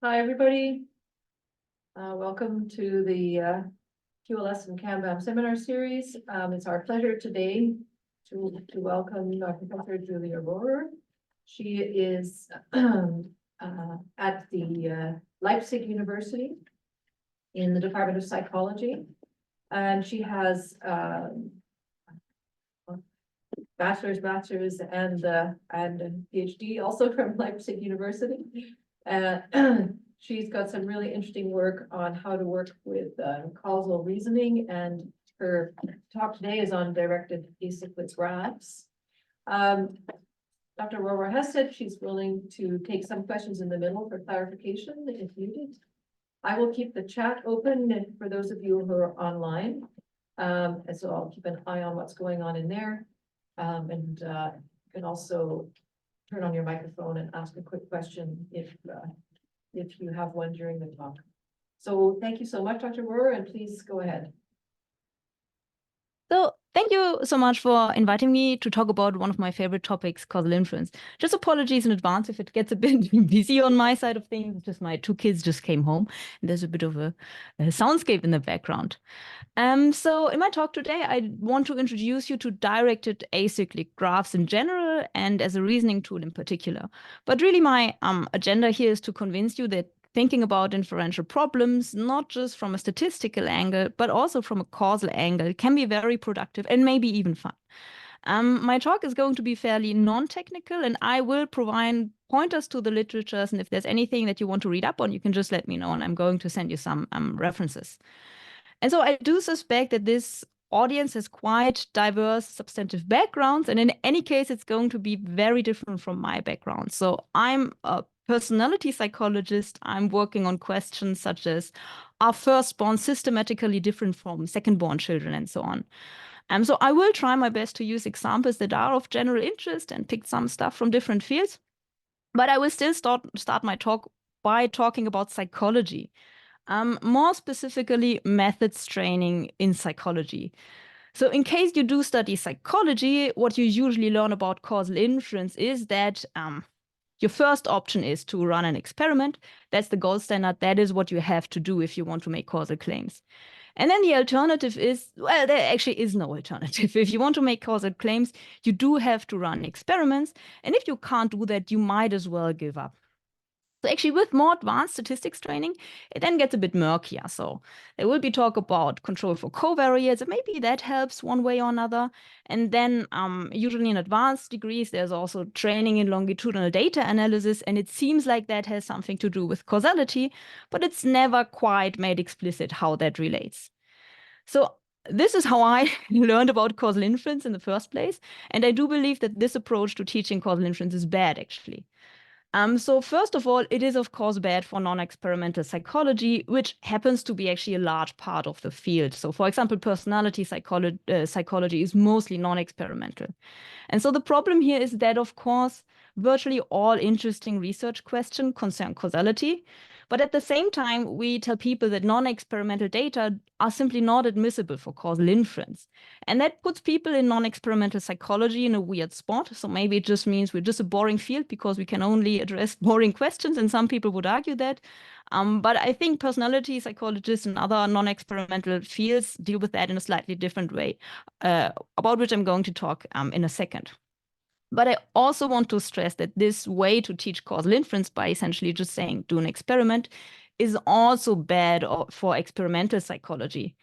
Hi, everybody. Welcome to the QLS and CAMBAM seminar series. It's our pleasure today to welcome Professor Julia Rohrer. She is at the Leipzig University in the Department of Psychology, and she has bachelor's, and a PhD also from Leipzig University. She's got some really interesting work on how to work with causal reasoning, and her talk today is on directed acyclic graphs. Dr. Rohrer has said she's willing to take some questions in the middle for clarification if needed. I will keep the chat open for those of you who are online. And so I'll keep an eye on what's going on in there. And you can also turn on your microphone and ask a quick question if you have one during the talk. So thank you so much, Dr. Rohrer, and please go ahead. So thank you so much for inviting me to talk about one of my favorite topics, causal inference. Just apologies in advance if it gets a bit busy on my side of things. Just my two kids just came home, and there's a bit of a soundscape in the background. So in my talk today, I want to introduce you to directed acyclic graphs in general and as a reasoning tool in particular. But really my agenda here is to convince you that thinking about inferential problems, not just from a statistical angle, but also from a causal angle, can be very productive and maybe even fun. My talk is going to be fairly non-technical, and I will provide pointers to the literatures, and if there's anything that you want to read up on, you can just let me know, and I'm going to send you some references. And so I do suspect that this audience has quite diverse substantive backgrounds, and in any case, it's going to be very different from my background. So I'm a personality psychologist. I'm working on questions such as, are firstborn systematically different from secondborn children, and so on. So I will try my best to use examples that are of general interest and pick some stuff from different fields. But I will still start my talk by talking about psychology. More specifically, methods training in psychology. So in case you do study psychology, what you usually learn about causal inference is that your first option is to run an experiment. That's the gold standard. That is what you have to do if you want to make causal claims. And then the alternative is, well, there actually is no alternative. If you want to make causal claims, you do have to run experiments. And if you can't do that, you might as well give up. So actually, with more advanced statistics training, it then gets a bit murkier. So there will be talk about control for covariates, and maybe that helps one way or another. And then usually in advanced degrees, there's also training in longitudinal data analysis, and it seems like that has something to do with causality, but it's never quite made explicit how that relates. So this is how I learned about causal inference in the first place, and I do believe that this approach to teaching causal inference is bad, actually. So first of all, it is of course bad for non-experimental psychology, which happens to be actually a large part of the field. So for example, personality psychology is mostly non-experimental. And so the problem here is that, of course, virtually all interesting research questions concern causality. But at the same time, we tell people that non-experimental data are simply not admissible for causal inference. And that puts people in non-experimental psychology in a weird spot. So maybe it just means we're just a boring field because we can only address boring questions. And some people would argue that. But I think personality psychologists and other non-experimental fields deal with that in a slightly different way, about which I'm going to talk in a second. But I also want to stress that this way to teach causal inference by essentially just saying do an experiment is also bad for experimental psychology.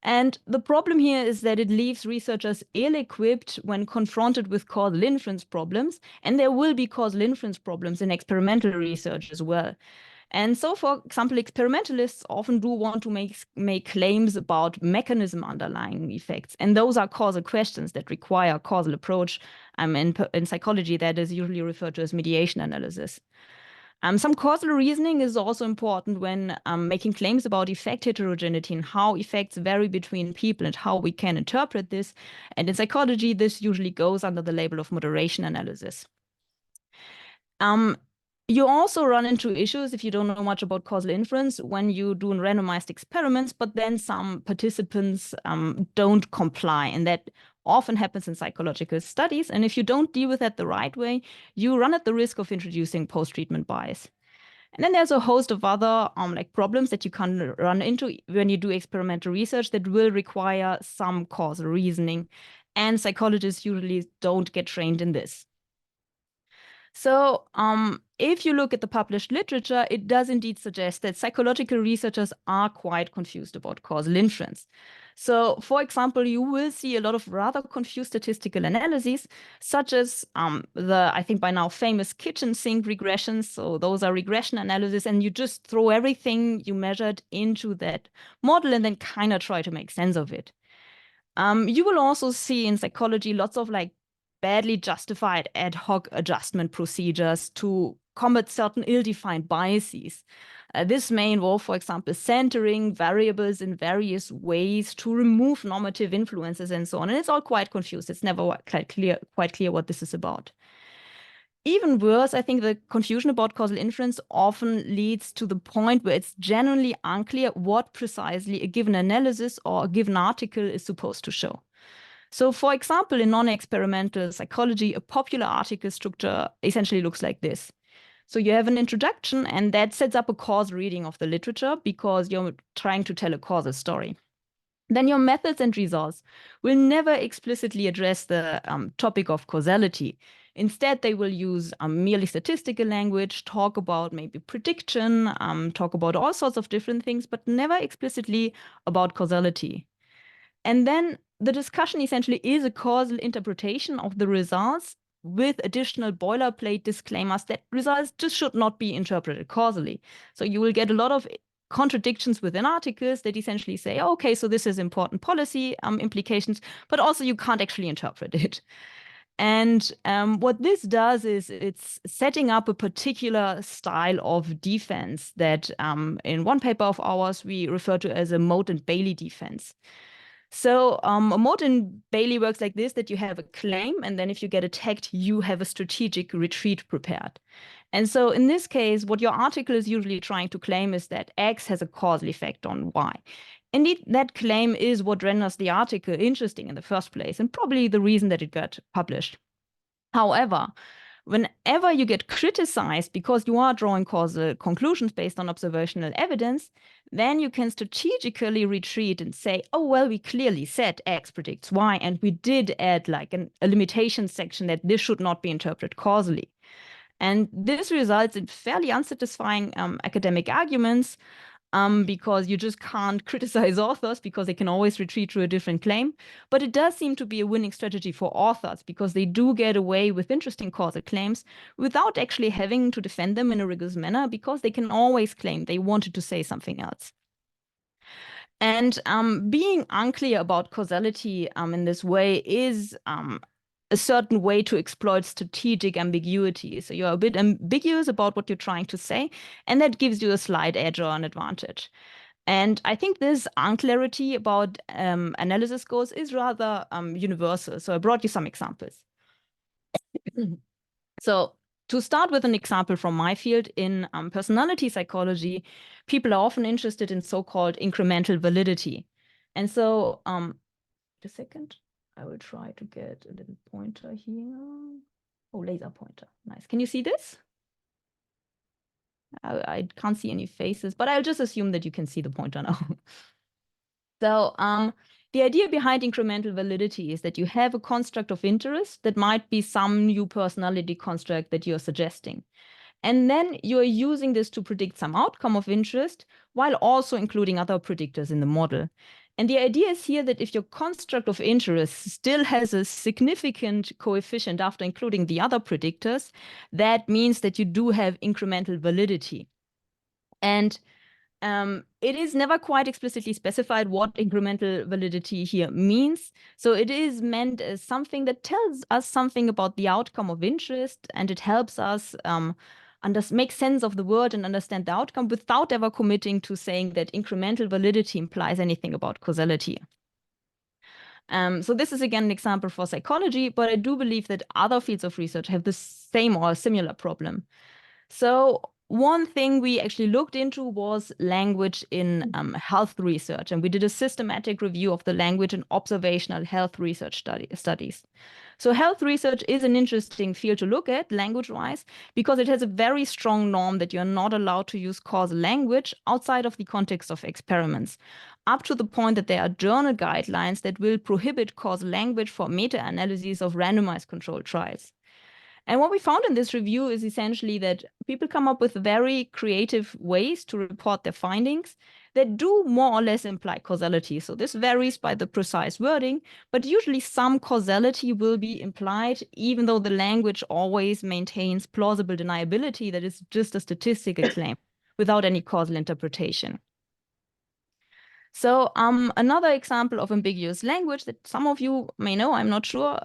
And the problem here is that it leaves researchers ill-equipped when confronted with causal inference problems, and there will be causal inference problems in experimental research as well. And so, for example, experimentalists often do want to make claims about mechanism underlying effects. And those are causal questions that require a causal approach. In psychology, that is usually referred to as mediation analysis. Some causal reasoning is also important when making claims about effect heterogeneity and how effects vary between people and how we can interpret this. And in psychology, this usually goes under the label of moderation analysis. You also run into issues if you don't know much about causal inference when you do randomized experiments, but then some participants don't comply, and that often happens in psychological studies. And if you don't deal with that the right way, you run at the risk of introducing post-treatment bias. And then there's a host of other like problems that you can run into when you do experimental research that will require some causal reasoning. And psychologists usually don't get trained in this. So if you look at the published literature, it does indeed suggest that psychological researchers are quite confused about causal inference. So, for example, you will see a lot of rather confused statistical analyses, such as I think by now famous kitchen sink regressions. So those are regression analysis, and you just throw everything you measured into that model and then kind of try to make sense of it. You will also see in psychology lots of like badly justified ad hoc adjustment procedures to combat certain ill-defined biases. This may involve, for example, centering variables in various ways to remove normative influences and so on. And it's all quite confused. It's never quite clear what this is about. Even worse, I think the confusion about causal inference often leads to the point where it's generally unclear what precisely a given analysis or a given article is supposed to show. So, for example, in non-experimental psychology, a popular article structure essentially looks like this. So you have an introduction, and that sets up a causal reading of the literature because you're trying to tell a causal story. Then your methods and results will never explicitly address the topic of causality. Instead, they will use merely statistical language, talk about maybe prediction, talk about all sorts of different things, but never explicitly about causality. And then the discussion essentially is a causal interpretation of the results with additional boilerplate disclaimers that results just should not be interpreted causally. So you will get a lot of contradictions within articles that essentially say, oh, okay, so this is important policy implications, but also you can't actually interpret it. And what this does is it's setting up a particular style of defense that in one paper of ours, we refer to as a Mote and Bailey defense. So a Mote and Bailey works like this, that you have a claim, and then if you get attacked, you have a strategic retreat prepared. And so in this case, what your article is usually trying to claim is that X has a causal effect on Y. Indeed, that claim is what renders the article interesting in the first place, and probably the reason that it got published. However, whenever you get criticized because you are drawing causal conclusions based on observational evidence, then you can strategically retreat and say, oh, well, we clearly said X predicts Y, and we did add like a limitation section that this should not be interpreted causally. And this results in fairly unsatisfying academic arguments because you just can't criticize authors because they can always retreat to a different claim. But it does seem to be a winning strategy for authors because they do get away with interesting causal claims without actually having to defend them in a rigorous manner because they can always claim they wanted to say something else. And being unclear about causality in this way is a certain way to exploit strategic ambiguity. So you're a bit ambiguous about what you're trying to say, and that gives you a slight edge or an advantage. And I think this unclarity about analysis goals is rather universal. So I brought you some examples. So to start with an example from my field, in personality psychology, people are often interested in so-called incremental validity. And so, a second. I will try to get a little pointer here. Oh, laser pointer. Nice. Can you see this? I can't see any faces, but I'll just assume that you can see the pointer now. So the idea behind incremental validity is that you have a construct of interest that might be some new personality construct that you're suggesting. And then you're using this to predict some outcome of interest while also including other predictors in the model. And the idea is here that if your construct of interest still has a significant coefficient after including the other predictors, that means that you do have incremental validity. And it is never quite explicitly specified what incremental validity here means. So it is meant as something that tells us something about the outcome of interest, and it helps us make sense of the word and understand the outcome without ever committing to saying that incremental validity implies anything about causality. So this is again an example for psychology, but I do believe that other fields of research have the same or similar problem. So one thing we actually looked into was language in health research, and we did a systematic review of the language in observational health research studies. So health research is an interesting field to look at language-wise because it has a very strong norm that you're not allowed to use causal language outside of the context of experiments, up to the point that there are journal guidelines that will prohibit causal language for meta-analyses of randomized controlled trials. And what we found in this review is essentially that people come up with very creative ways to report their findings that do more or less imply causality. So this varies by the precise wording, but usually some causality will be implied, even though the language always maintains plausible deniability that is just a statistical claim without any causal interpretation. So another example of ambiguous language that some of you may know, I'm not sure,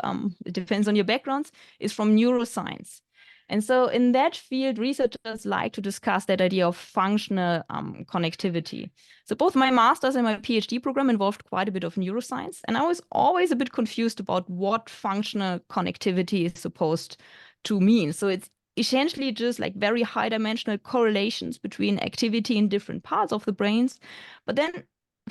it depends on your backgrounds, is from neuroscience. And so in that field, researchers like to discuss that idea of functional connectivity. So both my master's and my PhD program involved quite a bit of neuroscience. And I was always a bit confused about what functional connectivity is supposed to mean. So it's essentially just like very high dimensional correlations between activity in different parts of the brains. But then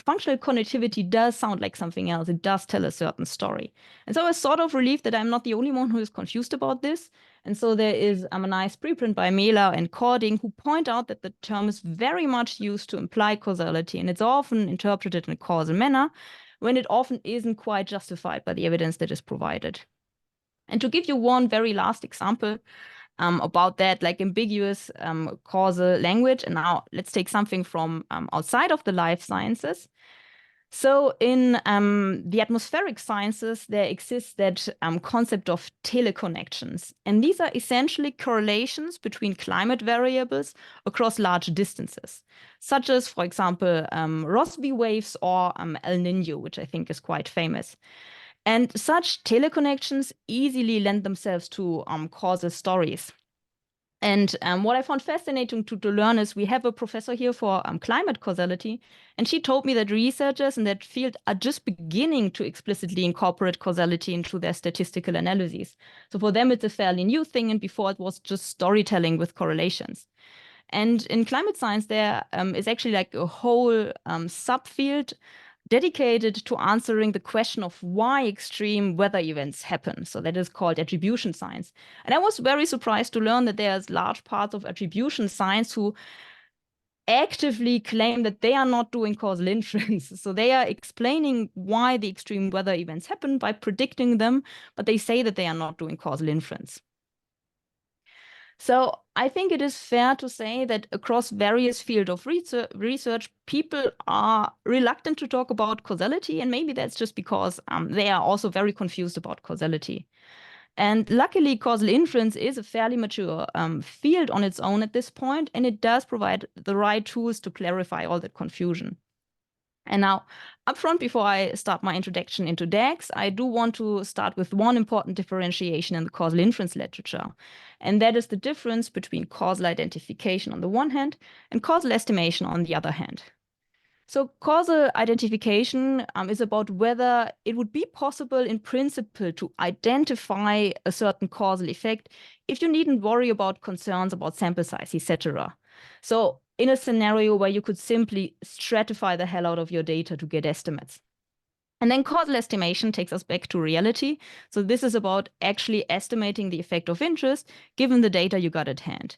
functional connectivity does sound like something else. It does tell a certain story. And so I was sort of relieved that I'm not the only one who is confused about this. And so there is a nice preprint by Mehler and Cording who point out that the term is very much used to imply causality, and it's often interpreted in a causal manner when it often isn't quite justified by the evidence that is provided. And to give you one very last example, about that, like ambiguous causal language. And now let's take something from outside of the life sciences. So in the atmospheric sciences, there exists that concept of teleconnections. And these are essentially correlations between climate variables across large distances, such as, for example, Rossby waves or El Nino, which I think is quite famous. And such teleconnections easily lend themselves to causal stories. And what I found fascinating to learn is we have a professor here for climate causality, and she told me that researchers in that field are just beginning to explicitly incorporate causality into their statistical analyses. So for them, it's a fairly new thing, and before it was just storytelling with correlations. And in climate science, there is actually like a whole subfield dedicated to answering the question of why extreme weather events happen. So that is called attribution science. And I was very surprised to learn that there's large parts of attribution science who actively claim that they are not doing causal inference. So they are explaining why the extreme weather events happen by predicting them, but they say that they are not doing causal inference. So I think it is fair to say that across various fields of research, people are reluctant to talk about causality, and maybe that's just because they are also very confused about causality. And luckily, causal inference is a fairly mature field on its own at this point, and it does provide the right tools to clarify all that confusion. And now, upfront, before I start my introduction into DAGs, I do want to start with one important differentiation in the causal inference literature. And that is the difference between causal identification on the one hand and causal estimation on the other hand. So causal identification is about whether it would be possible in principle to identify a certain causal effect if you needn't worry about concerns about sample size, etc. So in a scenario where you could simply stratify the hell out of your data to get estimates. And then causal estimation takes us back to reality. So this is about actually estimating the effect of interest given the data you got at hand.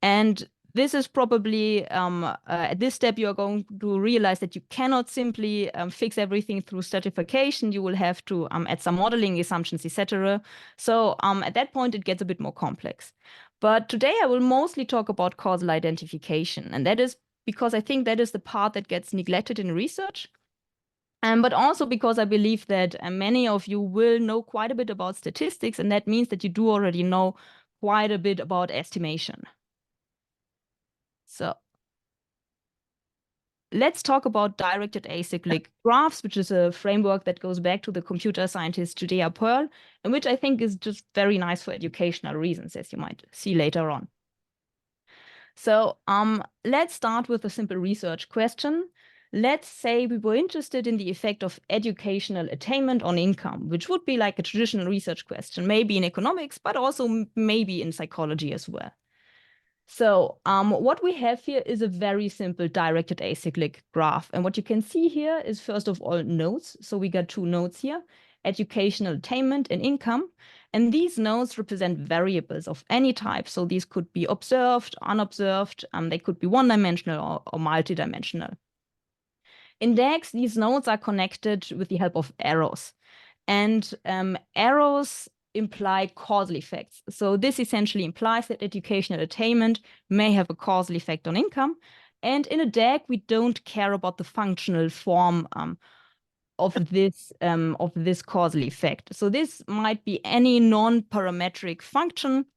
And this is probably, at this step, you are going to realize that you cannot simply fix everything through stratification. You will have to add some modeling assumptions, etc. So at that point, it gets a bit more complex. But today, I will mostly talk about causal identification. And that is because I think that is the part that gets neglected in research. But also because I believe that many of you will know quite a bit about statistics, and that means that you do already know quite a bit about estimation. So let's talk about directed acyclic graphs, which is a framework that goes back to the computer scientist Judea Pearl, and which I think is just very nice for educational reasons, as you might see later on. So let's start with a simple research question. Let's say we were interested in the effect of educational attainment on income, which would be like a traditional research question, maybe in economics, but also maybe in psychology as well. So what we have here is a very simple directed acyclic graph. And what you can see here is, first of all, nodes. So we got two nodes here, educational attainment and income. And these nodes represent variables of any type. So these could be observed, unobserved. They could be one-dimensional or multi-dimensional. In DAGs, these nodes are connected with the help of arrows. And arrows imply causal effects. So this essentially implies that educational attainment may have a causal effect on income. And in a DAG, we don't care about the functional form of this causal effect. So this might be any non-parametric function.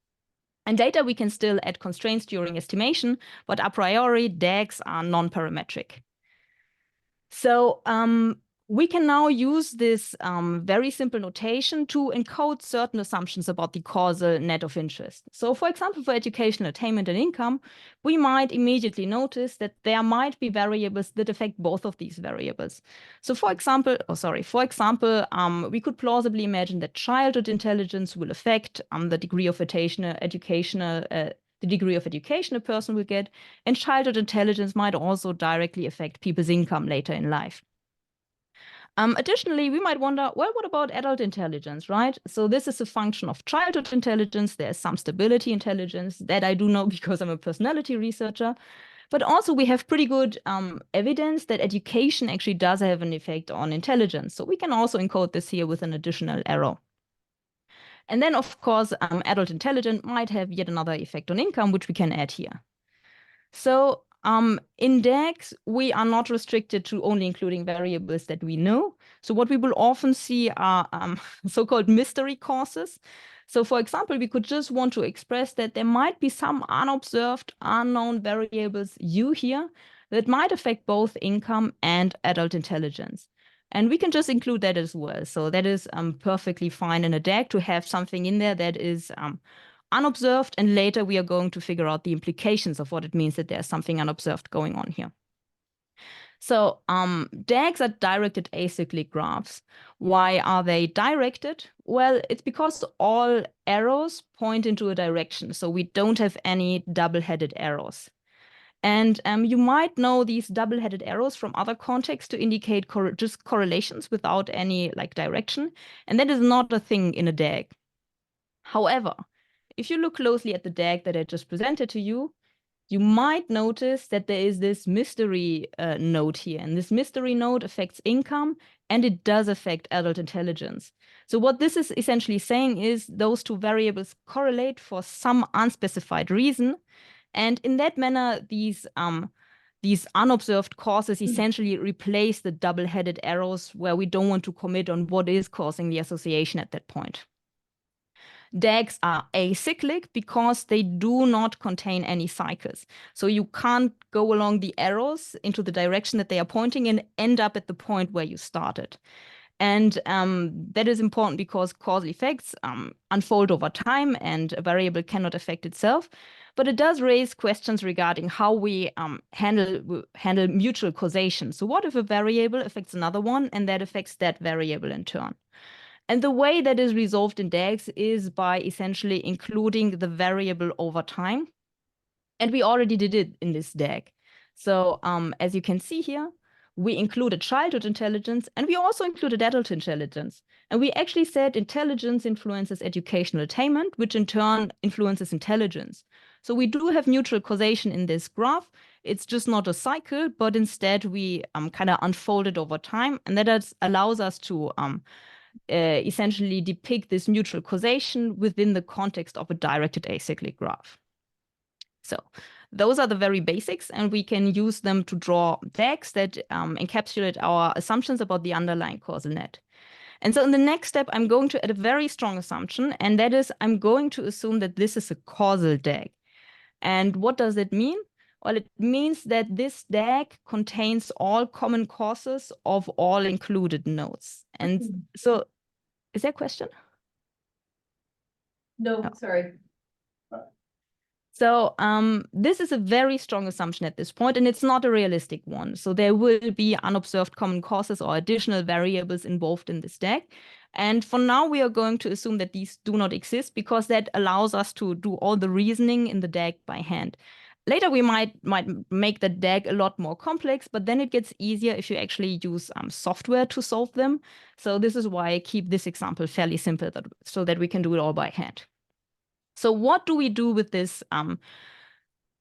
And later we can still add constraints during estimation, but a priori DAGs are non-parametric. So we can now use this very simple notation to encode certain assumptions about the causal net of interest. So for example, for educational attainment and income, we might immediately notice that there might be variables that affect both of these variables. So for example, we could plausibly imagine that childhood intelligence will affect the degree of the degree of education a person will get, and childhood intelligence might also directly affect people's income later in life. Additionally, we might wonder, well, what about adult intelligence, right? So this is a function of childhood intelligence. There's some stability intelligence that I do know because I'm a personality researcher. But also we have pretty good evidence that education actually does have an effect on intelligence. So we can also encode this here with an additional arrow. And then, of course, adult intelligence might have yet another effect on income, which we can add here. So in DAGs, we are not restricted to only including variables that we know. So what we will often see are so-called mystery causes. So for example, we could just want to express that there might be some unobserved, unknown variables U here that might affect both income and adult intelligence. And we can just include that as well. So that is perfectly fine in a DAG to have something in there that is unobserved. And later we are going to figure out the implications of what it means that there's something unobserved going on here. So DAGs are directed acyclic graphs. Why are they directed? Well, it's because all arrows point into a direction. So we don't have any double-headed arrows. And you might know these double-headed arrows from other contexts to indicate just correlations without any direction. And that is not a thing in a DAG. However, if you look closely at the DAG that I just presented to you, you might notice that there is this mystery node here. And this mystery node affects income, and it does affect adult intelligence. So what this is essentially saying is those two variables correlate for some unspecified reason. And in that manner, these unobserved causes essentially replace the double-headed arrows where we don't want to commit on what is causing the association at that point. DAGs are acyclic because they do not contain any cycles. So you can't go along the arrows into the direction that they are pointing and end up at the point where you started. And that is important because causal effects unfold over time and a variable cannot affect itself. But it does raise questions regarding how we handle mutual causation. So what if a variable affects another one and that affects that variable in turn? And the way that is resolved in DAGs is by essentially including the variable over time. And we already did it in this DAG. So as you can see here, we included childhood intelligence and we also included adult intelligence. And we actually said intelligence influences educational attainment, which in turn influences intelligence. So we do have mutual causation in this graph. It's just not a cycle, but instead we kind of unfold it over time. And that allows us to essentially depict this mutual causation within the context of a directed acyclic graph. So those are the very basics, and we can use them to draw DAGs that encapsulate our assumptions about the underlying causal net. And so in the next step, I'm going to add a very strong assumption, and that is I'm going to assume that this is a causal DAG. And what does that mean? Well, it means that this DAG contains all common causes of all included nodes. And so, is there a question? No, sorry. So this is a very strong assumption at this point, and it's not a realistic one. So there will be unobserved common causes or additional variables involved in this DAG. And for now, we are going to assume that these do not exist because that allows us to do all the reasoning in the DAG by hand. Later, we might make the DAG a lot more complex, but then it gets easier if you actually use software to solve them. So this is why I keep this example fairly simple so that we can do it all by hand. So what do we do with this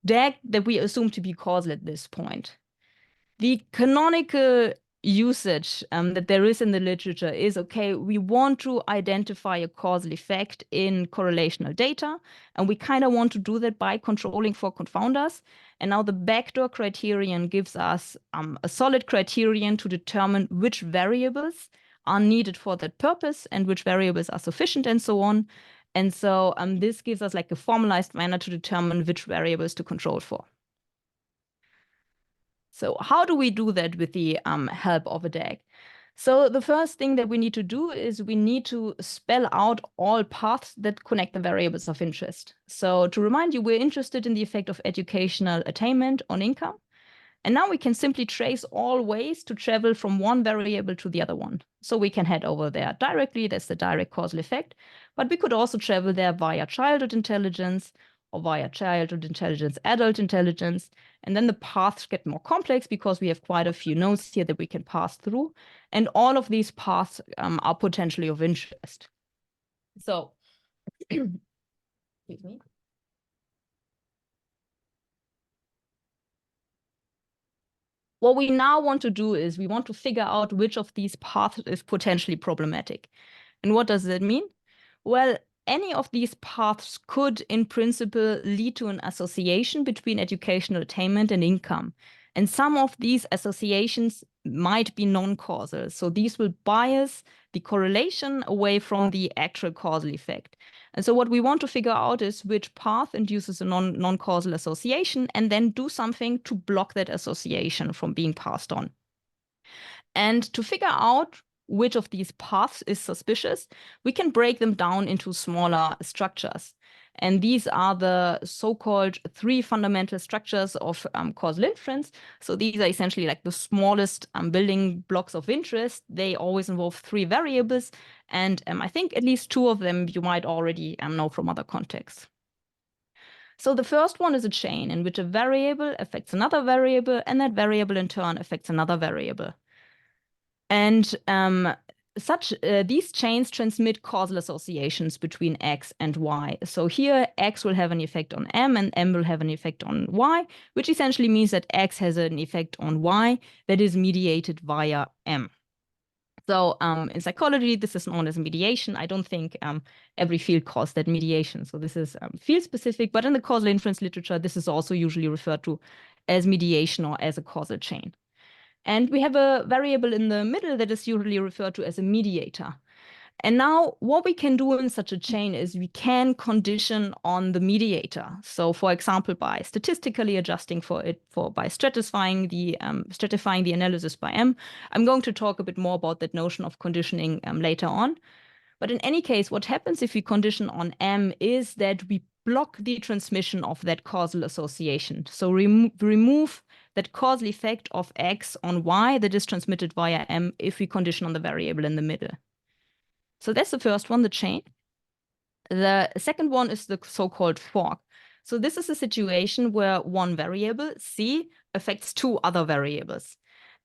DAG that we assume to be causal at this point? The canonical usage that there is in the literature is, okay, we want to identify a causal effect in correlational data, and we kind of want to do that by controlling for confounders. And now the backdoor criterion gives us a solid criterion to determine which variables are needed for that purpose and which variables are sufficient and so on. And so this gives us like a formalized manner to determine which variables to control for. So how do we do that with the help of a DAG? So the first thing that we need to do is we need to spell out all paths that connect the variables of interest. So to remind you, we're interested in the effect of educational attainment on income. And now we can simply trace all ways to travel from one variable to the other one. So we can head over there directly, that's the direct causal effect, but we could also travel there via childhood intelligence or via childhood intelligence, adult intelligence. And then the paths get more complex because we have quite a few nodes here that we can pass through. And all of these paths are potentially of interest. So, excuse me. What we now want to do is we want to figure out which of these paths is potentially problematic. And what does that mean? Well, any of these paths could, in principle, lead to an association between educational attainment and income. And some of these associations might be non-causal. So these will bias the correlation away from the actual causal effect. And so what we want to figure out is which path induces a non-causal association and then do something to block that association from being passed on. And to figure out which of these paths is suspicious, we can break them down into smaller structures. And these are the so-called 3 fundamental structures of causal inference. So these are essentially like the smallest building blocks of interest. They always involve 3 variables. And I think at least 2 of them you might already know from other contexts. So the first one is a chain in which a variable affects another variable, and that variable in turn affects another variable. And these chains transmit causal associations between X and Y. So here, X will have an effect on M, and M will have an effect on Y, which essentially means that X has an effect on Y that is mediated via M. So in psychology, this is known as mediation. I don't think every field calls that mediation. So this is field specific, but in the causal inference literature, this is also usually referred to as mediation or as a causal chain. And we have a variable in the middle that is usually referred to as a mediator. And now what we can do in such a chain is we can condition on the mediator. So for example, by statistically adjusting for it, by stratifying the analysis by M. I'm going to talk a bit more about that notion of conditioning later on. But in any case, what happens if we condition on M is that we block the transmission of that causal association. So remove that causal effect of X on Y that is transmitted via M if we condition on the variable in the middle. So that's the first one, the chain. The second one is the so-called fork. So this is a situation where one variable, C, affects 2 other variables.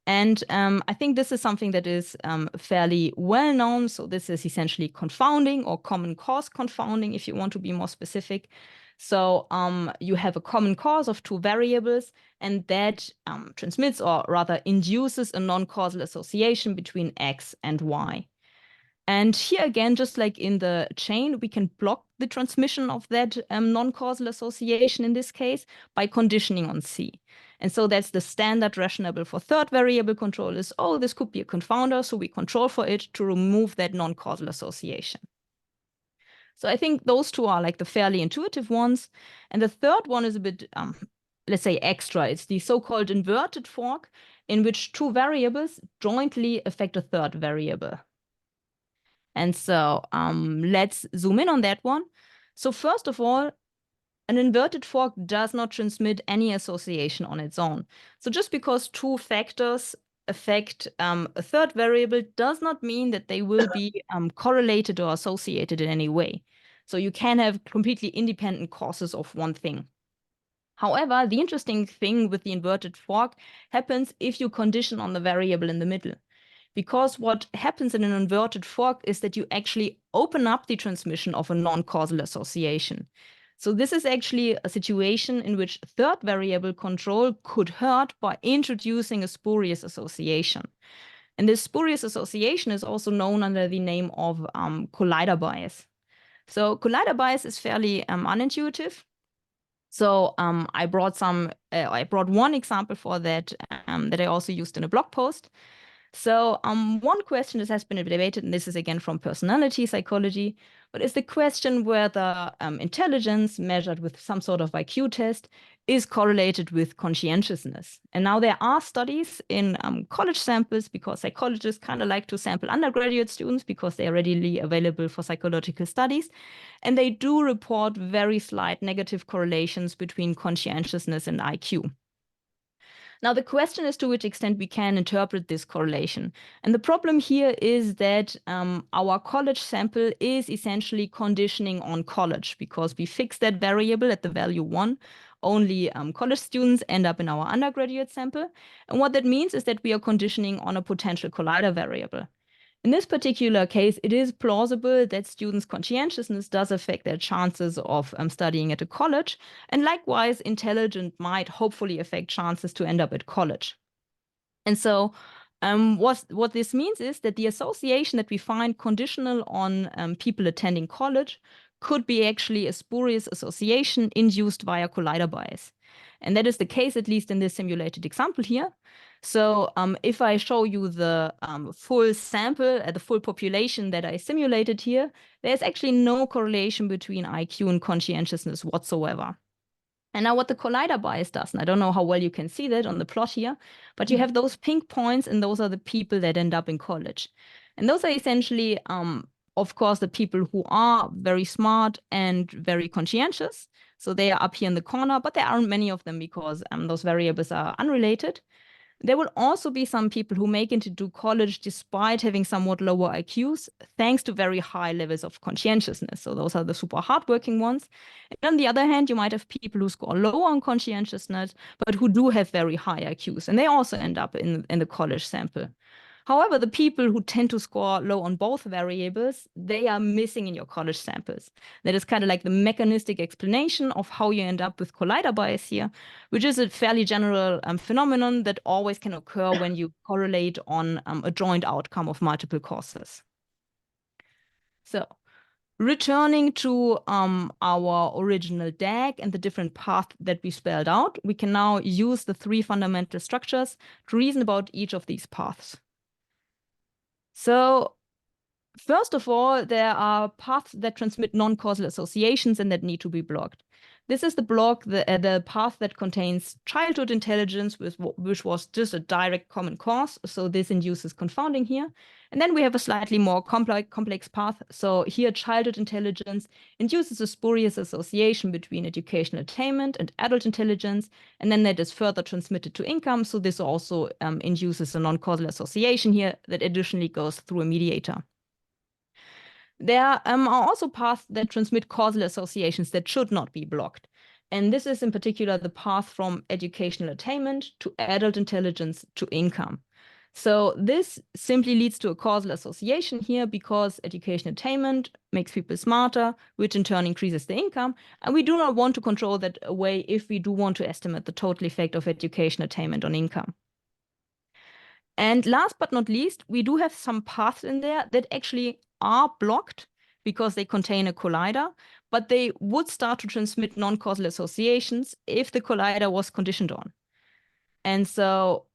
And I think this is something that is fairly well known. So this is essentially confounding or common cause confounding, if you want to be more specific. So you have a common cause of 2 variables, and that transmits, or rather induces, a non-causal association between X and Y. And here again, just like in the chain, we can block the transmission of that non-causal association in this case by conditioning on C. And so that's the standard rationale for third variable control is, oh, this could be a confounder, so we control for it to remove that non-causal association. So I think those 2 are like the fairly intuitive ones. And the third one is a bit, let's say, extra. It's the so-called inverted fork, in which 2 variables jointly affect a third variable. And so let's zoom in on that one. So first of all, An inverted fork does not transmit any association on its own. So just because two factors affect a third variable does not mean that they will be correlated or associated in any way. So you can have completely independent causes of one thing. However, the interesting thing with the inverted fork happens if you condition on the variable in the middle. Because what happens in an inverted fork is that you actually open up the transmission of a non-causal association. So this is actually a situation in which third variable control could hurt by introducing a spurious association. And this spurious association is also known under the name of collider bias. So collider bias is fairly unintuitive. So I brought one example for that that I also used in a blog post. So one question that has been debated, and this is again from personality psychology, but is the question whether intelligence measured with some sort of IQ test is correlated with conscientiousness. And now there are studies in college samples, because psychologists kind of like to sample undergraduate students because they are readily available for psychological studies. And they do report very slight negative correlations between conscientiousness and IQ. Now, the question is to which extent we can interpret this correlation. And the problem here is that our college sample is essentially conditioning on college, because we fix that variable at the value 1. Only college students end up in our undergraduate sample. And what that means is that we are conditioning on a potential collider variable. In this particular case, it is plausible that students' conscientiousness does affect their chances of studying at a college, and likewise, intelligence might hopefully affect chances to end up at college. And so what this means is that the association that we find conditional on people attending college could be actually a spurious association induced via collider bias. And that is the case, at least in this simulated example here. So if I show you the full sample, the full population that I simulated here, there's actually no correlation between IQ and conscientiousness whatsoever. And now what the collider bias does, and I don't know how well you can see that on the plot here, but you have those pink points, and those are the people that end up in college. And those are essentially, of course, the people who are very smart and very conscientious. So they are up here in the corner, but there aren't many of them because those variables are unrelated. There will also be some people who make it into college despite having somewhat lower IQs, thanks to very high levels of conscientiousness. So those are the super hardworking ones. And on the other hand, you might have people who score lower on conscientiousness, but who do have very high IQs, and they also end up in the college sample. However, the people who tend to score low on both variables, they are missing in your college samples. That is kind of like the mechanistic explanation of how you end up with collider bias here, which is a fairly general phenomenon that always can occur when you correlate on a joint outcome of multiple causes. So returning to our original DAG and the different paths that we spelled out, we can now use the 3 fundamental structures to reason about each of these paths. So first of all, there are paths that transmit non-causal associations and that need to be blocked. This is the block, the path that contains childhood intelligence, which was just a direct common cause. So this induces confounding here. And then we have a slightly more complex path. So here, childhood intelligence induces a spurious association between educational attainment and adult intelligence. And then that is further transmitted to income. So this also induces a non-causal association here that additionally goes through a mediator. There are also paths that transmit causal associations that should not be blocked. And this is in particular the path from educational attainment to adult intelligence to income. So this simply leads to a causal association here because education attainment makes people smarter, which in turn increases the income. And we do not want to control that away if we do want to estimate the total effect of education attainment on income. And last but not least, we do have some paths in there that actually are blocked because they contain a collider, but they would start to transmit non-causal associations if the collider was conditioned on. And so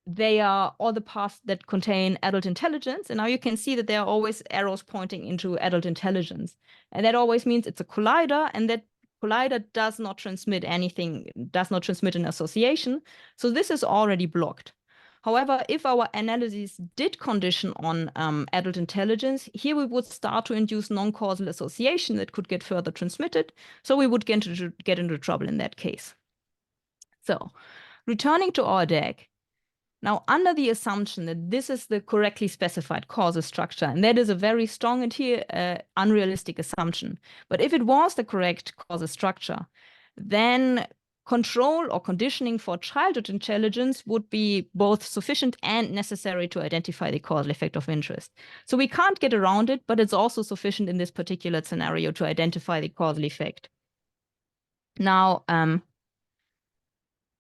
they are all the paths that contain adult intelligence. And now you can see that there are always arrows pointing into adult intelligence. And that always means it's a collider, and that collider does not transmit anything, does not transmit an association. So this is already blocked. However, if our analysis did condition on adult intelligence, here we would start to induce non-causal association that could get further transmitted. So we would get into trouble in that case. So returning to our DAG. Now, under the assumption that this is the correctly specified causal structure, and that is a very strong and here unrealistic assumption, but if it was the correct causal structure, then control or conditioning for childhood intelligence would be both sufficient and necessary to identify the causal effect of interest. So we can't get around it, but it's also sufficient in this particular scenario to identify the causal effect. Now,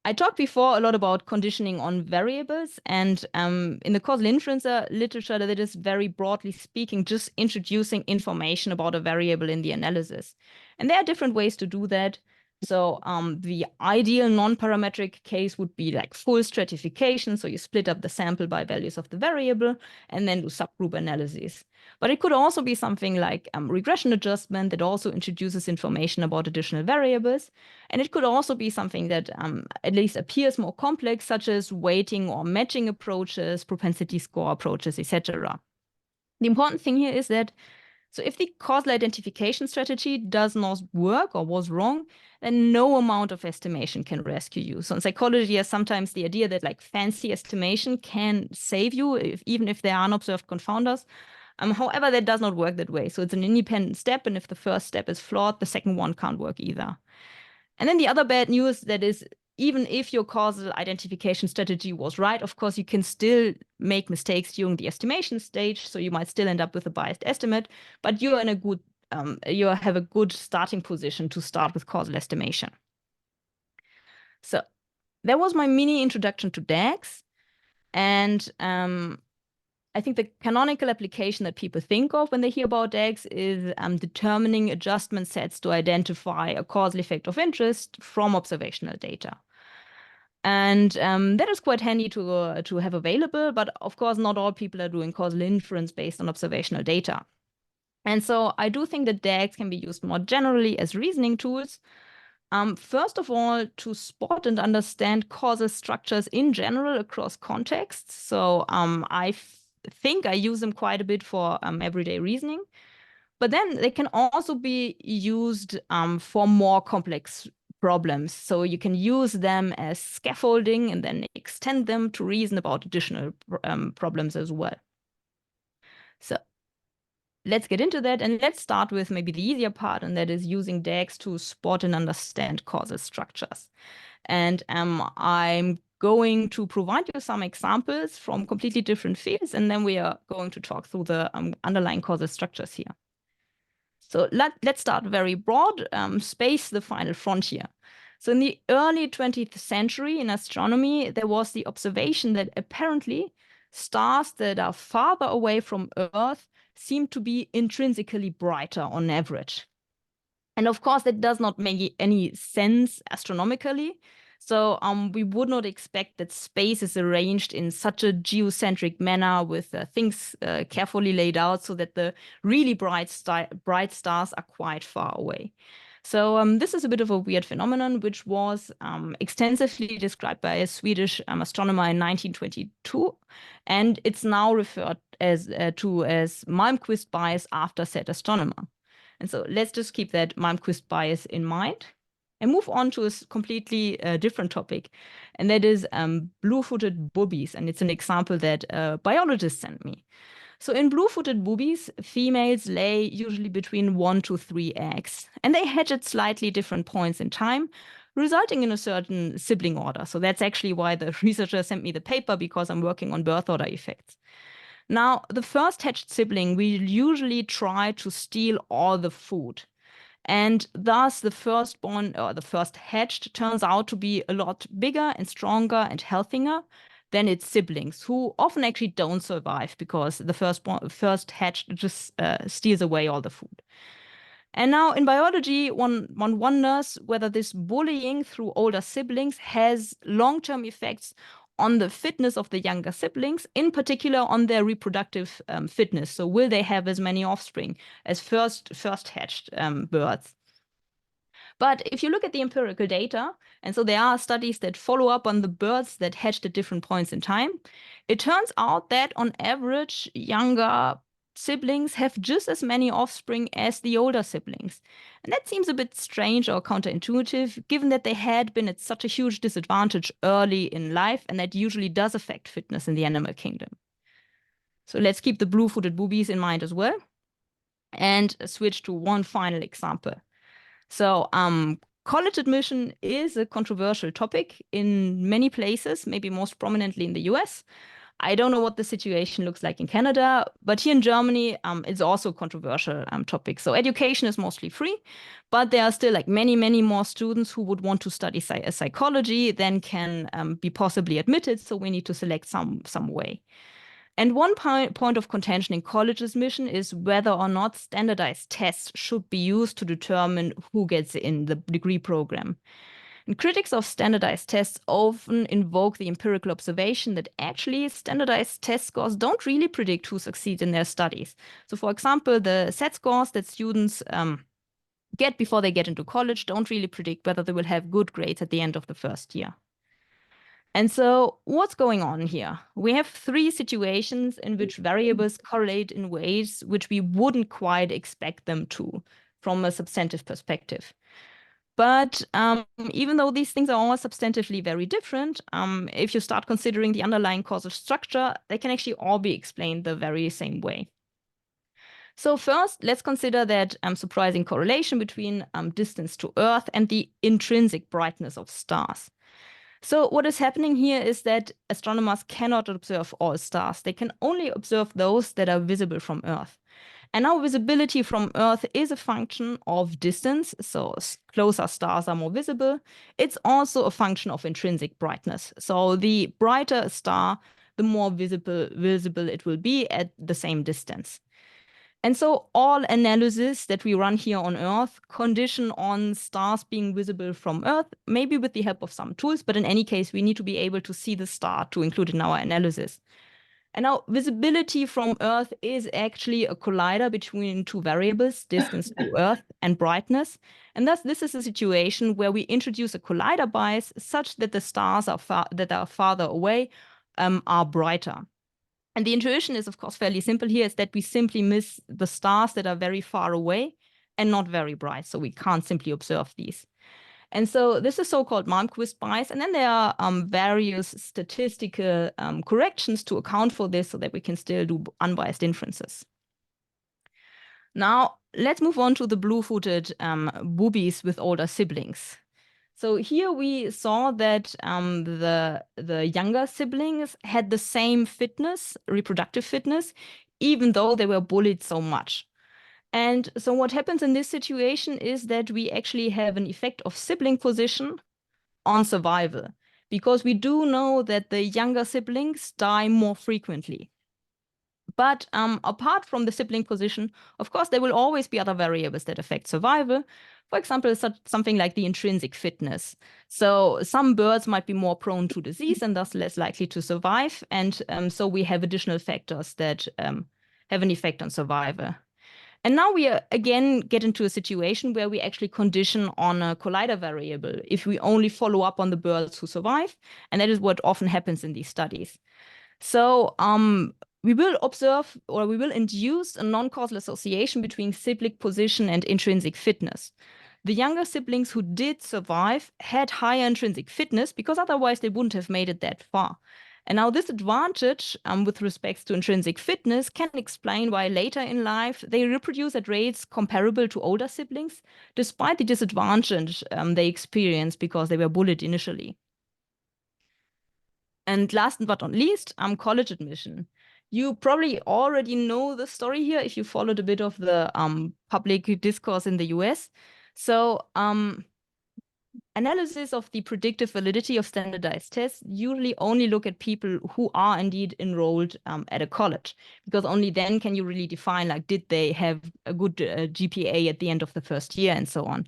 I talked before a lot about conditioning on variables, and in the causal inference literature, that is very broadly speaking, just introducing information about a variable in the analysis. And there are different ways to do that. So the ideal non-parametric case would be like full stratification. So you split up the sample by values of the variable and then do subgroup analysis. But it could also be something like regression adjustment that also introduces information about additional variables. And it could also be something that at least appears more complex, such as weighting or matching approaches, propensity score approaches, etc. The important thing here is that, so if the causal identification strategy does not work or was wrong, then no amount of estimation can rescue you. So in psychology, there's sometimes the idea that like fancy estimation can save you, even if there are unobserved confounders. However, that does not work that way. So it's an independent step, and if the first step is flawed, the second one can't work either. And then the other bad news, that is, even if your causal identification strategy was right, of course, you can still make mistakes during the estimation stage. So you might still end up with a biased estimate, but you're in a good, you have a good starting position to start with causal estimation. So that was my mini introduction to DAGs. And I think the canonical application that people think of when they hear about DAGs is determining adjustment sets to identify a causal effect of interest from observational data. And that is quite handy to have available, but of course, not all people are doing causal inference based on observational data. And so I do think that DAGs can be used more generally as reasoning tools. First of all, to spot and understand causal structures in general across contexts. So I think I use them quite a bit for everyday reasoning. But then they can also be used for more complex problems. So you can use them as scaffolding and then extend them to reason about additional problems as well. So let's get into that, and let's start with maybe the easier part, and that is using DAGs to spot and understand causal structures. And I'm going to provide you some examples from completely different fields, and then we are going to talk through the underlying causal structures here. So let's start very broad, space, the final frontier. So in the early 20th century in astronomy, there was the observation that apparently stars that are farther away from Earth seem to be intrinsically brighter on average. And of course, that does not make any sense astronomically. So we would not expect that space is arranged in such a geocentric manner with things carefully laid out so that the really bright stars are quite far away. So this is a bit of a weird phenomenon, which was extensively described by a Swedish astronomer in 1922, and it's now referred to as Malmquist bias after said astronomer. And so let's just keep that Malmquist bias in mind and move on to a completely different topic, and that is blue-footed boobies. And it's an example that a biologist sent me. So in blue-footed boobies, females lay usually between 1 to 3 eggs, and they hatch at slightly different points in time, resulting in a certain sibling order. So that's actually why the researcher sent me the paper, because I'm working on birth order effects. Now, the first hatched sibling will usually try to steal all the food. And thus the firstborn, or the first hatched, turns out to be a lot bigger and stronger and healthier than its siblings, who often actually don't survive because the first hatched just steals away all the food. And now in biology, one wonders whether this bullying through older siblings has long-term effects on the fitness of the younger siblings, in particular on their reproductive fitness. So will they have as many offspring as first hatched birds? But if you look at the empirical data, and so there are studies that follow up on the birds that hatched at different points in time, it turns out that on average, younger siblings have just as many offspring as the older siblings. And that seems a bit strange or counterintuitive, given that they had been at such a huge disadvantage early in life, and that usually does affect fitness in the animal kingdom. So let's keep the blue-footed boobies in mind as well, and switch to one final example. So college admission is a controversial topic in many places, maybe most prominently in the US. I don't know what the situation looks like in Canada, but here in Germany, it's also a controversial topic. So education is mostly free, but there are still like many, many more students who would want to study psychology than can be possibly admitted. So we need to select some way. And one point of contention in college admission is whether or not standardized tests should be used to determine who gets in the degree program. And critics of standardized tests often invoke the empirical observation that actually standardized test scores don't really predict who succeeds in their studies. So for example, the set scores that students get before they get into college don't really predict whether they will have good grades at the end of the first year. And so what's going on here? We have three situations in which variables correlate in ways which we wouldn't quite expect them to from a substantive perspective. But even though these things are all substantively very different, if you start considering the underlying causal structure, they can actually all be explained the very same way. So first, let's consider that surprising correlation between distance to Earth and the intrinsic brightness of stars. So what is happening here is that astronomers cannot observe all stars. They can only observe those that are visible from Earth. And now visibility from Earth is a function of distance, so closer stars are more visible. It's also a function of intrinsic brightness. So the brighter a star, the more visible it will be at the same distance. And so all analysis that we run here on Earth condition on stars being visible from Earth, maybe with the help of some tools, but in any case, we need to be able to see the star to include in our analysis. And now visibility from Earth is actually a collider between two variables, distance to Earth and brightness. And thus, this is a situation where we introduce a collider bias such that the stars that are farther away are brighter. And the intuition is, of course, fairly simple here, is that we simply miss the stars that are very far away and not very bright. So we can't simply observe these. And so this is so-called Malmquist bias. And then there are various statistical corrections to account for this so that we can still do unbiased inferences. Now, let's move on to the blue-footed boobies with older siblings. So here we saw that the younger siblings had the same fitness, reproductive fitness, even though they were bullied so much. And so what happens in this situation is that we actually have an effect of sibling position on survival, because we do know that the younger siblings die more frequently. But apart from the sibling position, of course, there will always be other variables that affect survival. For example, something like the intrinsic fitness. So some birds might be more prone to disease and thus less likely to survive. And so we have additional factors that have an effect on survival. And now we again get into a situation where we actually condition on a collider variable if we only follow up on the birds who survive. And that is what often happens in these studies. So we will observe, or we will induce, a non-causal association between sibling position and intrinsic fitness. The younger siblings who did survive had higher intrinsic fitness because otherwise they wouldn't have made it that far. And now this advantage with respect to intrinsic fitness can explain why later in life they reproduce at rates comparable to older siblings, despite the disadvantage they experienced because they were bullied initially. And last but not least, college admission. You probably already know the story here if you followed a bit of the public discourse in the US. So analysis of the predictive validity of standardized tests usually only look at people who are indeed enrolled at a college, because only then can you really define, like, did they have a good GPA at the end of the first year and so on.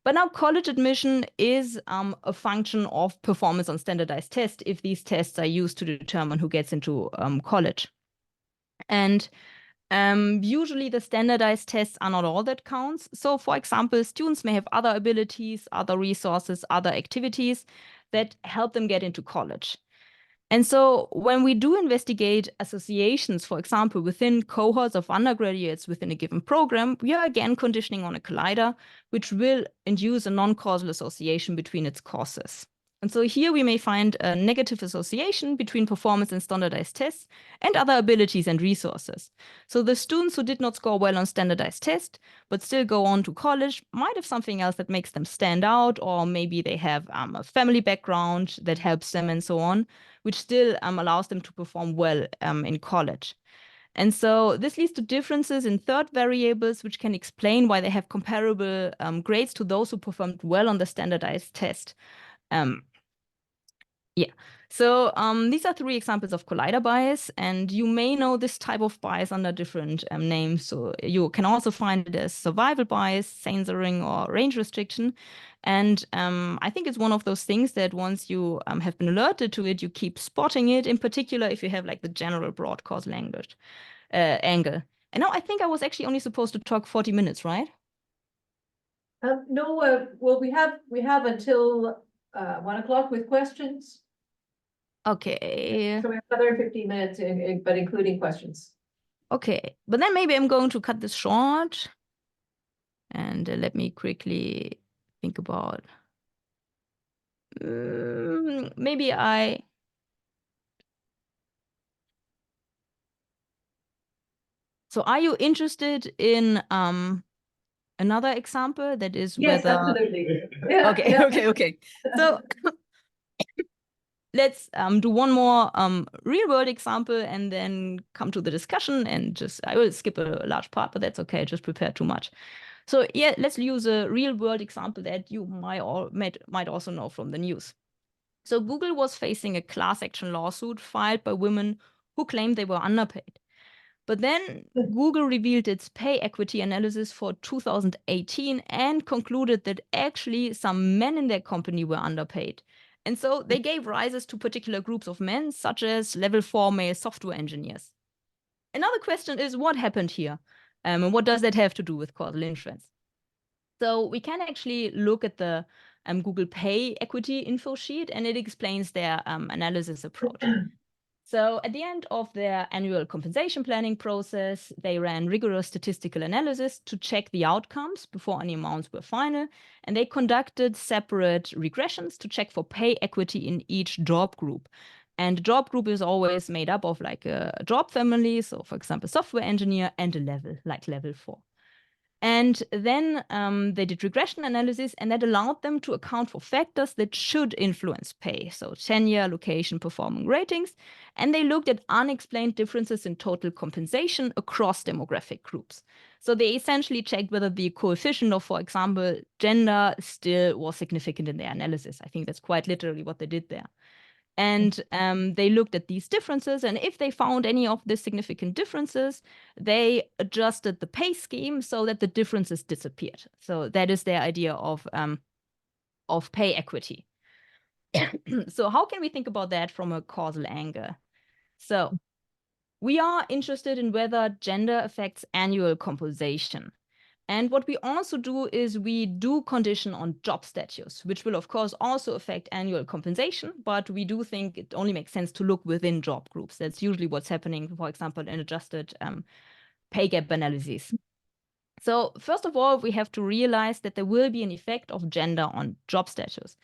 But now college admission is a function of performance on standardized tests if these tests are used to determine who gets into college. And Usually the standardized tests are not all that counts. So for example, students may have other abilities, other resources, other activities that help them get into college. And so when we do investigate associations, for example, within cohorts of undergraduates within a given program, we are again conditioning on a collider, which will induce a non-causal association between its causes. And so here we may find a negative association between performance in standardized tests and other abilities and resources. So the students who did not score well on standardized tests, but still go on to college, might have something else that makes them stand out, or maybe they have a family background that helps them and so on, which still allows them to perform well in college. And so this leads to differences in third variables, which can explain why they have comparable grades to those who performed well on the standardized test. Yeah, so these are 3 examples of collider bias, and you may know this type of bias under different names. So you can also find it as survival bias, censoring, or range restriction. And I think it's one of those things that once you have been alerted to it, you keep spotting it, in particular if you have like the general broad causal language angle. And now I think I was actually only supposed to talk 40 minutes, right? No, well, we have until 1 o'clock with questions. Okay. So we have another 15 minutes, but including questions. Okay, but then maybe I'm going to cut this short. And let me quickly think about maybe So are you interested in another example that is Yes, whether absolutely. Yeah, okay, yeah. okay. So let's do one more real world example and then come to the discussion, and just I will skip a large part, but that's okay, just prepare too much. So yeah, let's use a real world example that you might also know from the news. So Google was facing a class action lawsuit filed by women who claimed they were underpaid. But then Google revealed its pay equity analysis for 2018 and concluded that actually some men in their company were underpaid. And so they gave rises to particular groups of men, such as level 4 male software engineers. Another question is, what happened here? And what does that have to do with causal inference? So we can actually look at the Google Pay equity info sheet, and it explains their analysis approach. So at the end of their annual compensation planning process, they ran rigorous statistical analysis to check the outcomes before any amounts were final, and they conducted separate regressions to check for pay equity in each job group. And the job group is always made up of like a job family, so for example, software engineer, and a level, like level 4. And then they did regression analysis, and that allowed them to account for factors that should influence pay. So tenure, location, performance ratings. And they looked at unexplained differences in total compensation across demographic groups. So they essentially checked whether the coefficient of, for example, gender still was significant in their analysis. I think that's quite literally what they did there. And they looked at these differences, and if they found any of the significant differences, they adjusted the pay scheme so that the differences disappeared. So that is their idea of pay equity. So how can we think about that from a causal angle? So we are interested in whether gender affects annual compensation. And what we also do is we do condition on job status, which will, of course, also affect annual compensation. But we do think it only makes sense to look within job groups. That's usually what's happening, for example, in adjusted pay gap analyses. So first of all, we have to realize that there will be an effect of gender on job status.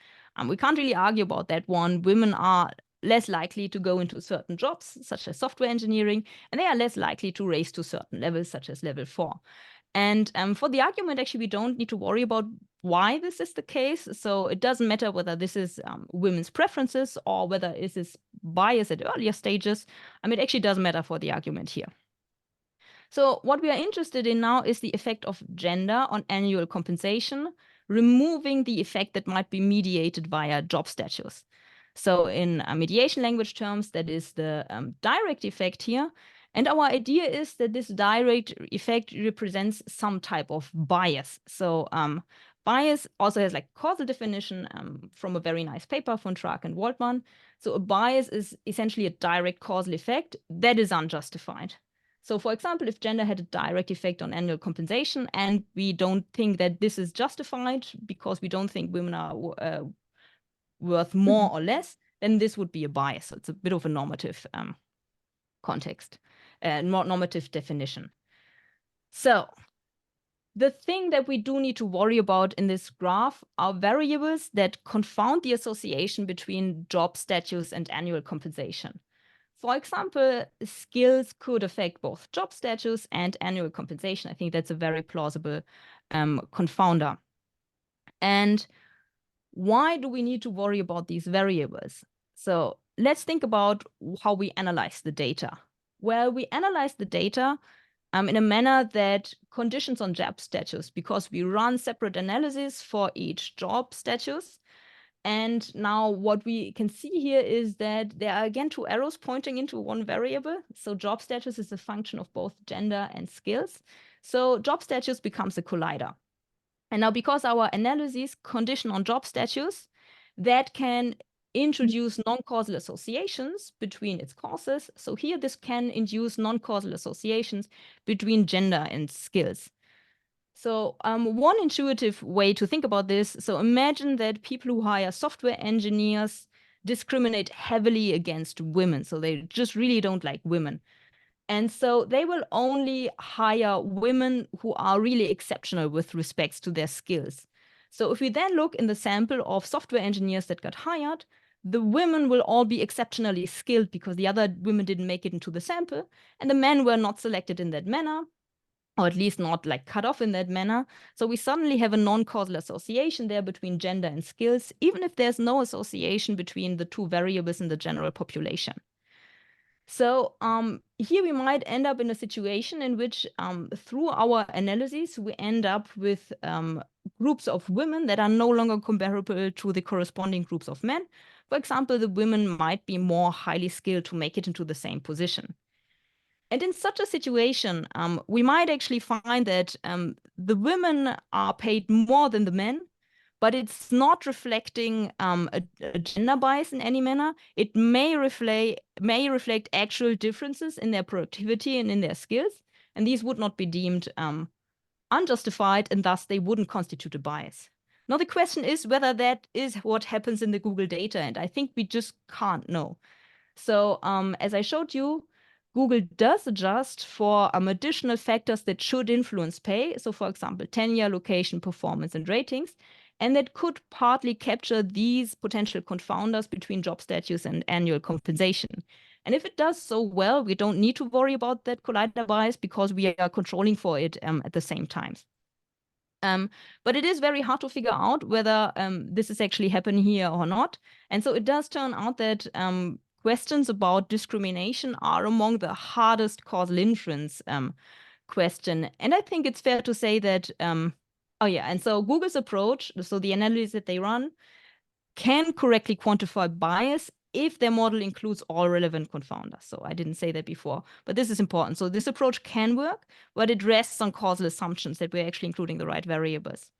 We can't really argue about that one. Women are less likely to go into certain jobs, such as software engineering, and they are less likely to raise to certain levels, such as level 4. And for the argument, actually, we don't need to worry about why this is the case. So it doesn't matter whether this is women's preferences or whether it is bias at earlier stages. It actually doesn't matter for the argument here. So what we are interested in now is the effect of gender on annual compensation, removing the effect that might be mediated via job status. So in mediation language terms, that is the direct effect here. And our idea is that this direct effect represents some type of bias. So bias also has like causal definition from a very nice paper from Track and Waldman. So a bias is essentially a direct causal effect that is unjustified. So for example, if gender had a direct effect on annual compensation and we don't think that this is justified because we don't think women are worth more or less, then this would be a bias. So it's a bit of a normative context, normative definition. So the thing that we do need to worry about in this graph are variables that confound the association between job status and annual compensation. For example, skills could affect both job status and annual compensation. I think that's a very plausible confounder. And why do we need to worry about these variables? So let's think about how we analyze the data. Well, we analyze the data in a manner that conditions on job status, because we run separate analysis for each job status. And now what we can see here is that there are again two arrows pointing into one variable. So job status is a function of both gender and skills. So job status becomes a collider. And now because our analyses condition on job status, that can introduce non-causal associations between its causes. So here this can induce non-causal associations between gender and skills. So one intuitive way to think about this, so imagine that people who hire software engineers discriminate heavily against women. So they just really don't like women. And so they will only hire women who are really exceptional with respect to their skills. So if we then look in the sample of software engineers that got hired, the women will all be exceptionally skilled because the other women didn't make it into the sample, and the men were not selected in that manner, or at least not like cut off in that manner. So we suddenly have a non-causal association there between gender and skills, even if there's no association between the two variables in the general population. So here we might end up in a situation in which through our analysis, we end up with groups of women that are no longer comparable to the corresponding groups of men. For example, the women might be more highly skilled to make it into the same position. And in such a situation, we might actually find that the women are paid more than the men, but it's not reflecting a gender bias in any manner. It may reflect actual differences in their productivity and in their skills, and these would not be deemed unjustified, and thus they wouldn't constitute a bias. Now the question is whether that is what happens in the Google data, and I think we just can't know. So as I showed you, Google does adjust for additional factors that should influence pay. So for example, tenure, location, performance, and ratings. And that could partly capture these potential confounders between job status and annual compensation. And if it does so well, we don't need to worry about that collider bias because we are controlling for it at the same time. But it is very hard to figure out whether this is actually happening here or not. And so it does turn out that questions about discrimination are among the hardest causal inference question. And I think it's fair to say that oh yeah, and so Google's approach, so the analysis that they run, can correctly quantify bias if their model includes all relevant confounders. So I didn't say that before, but this is important. So this approach can work, but it rests on causal assumptions that we're actually including the right variables.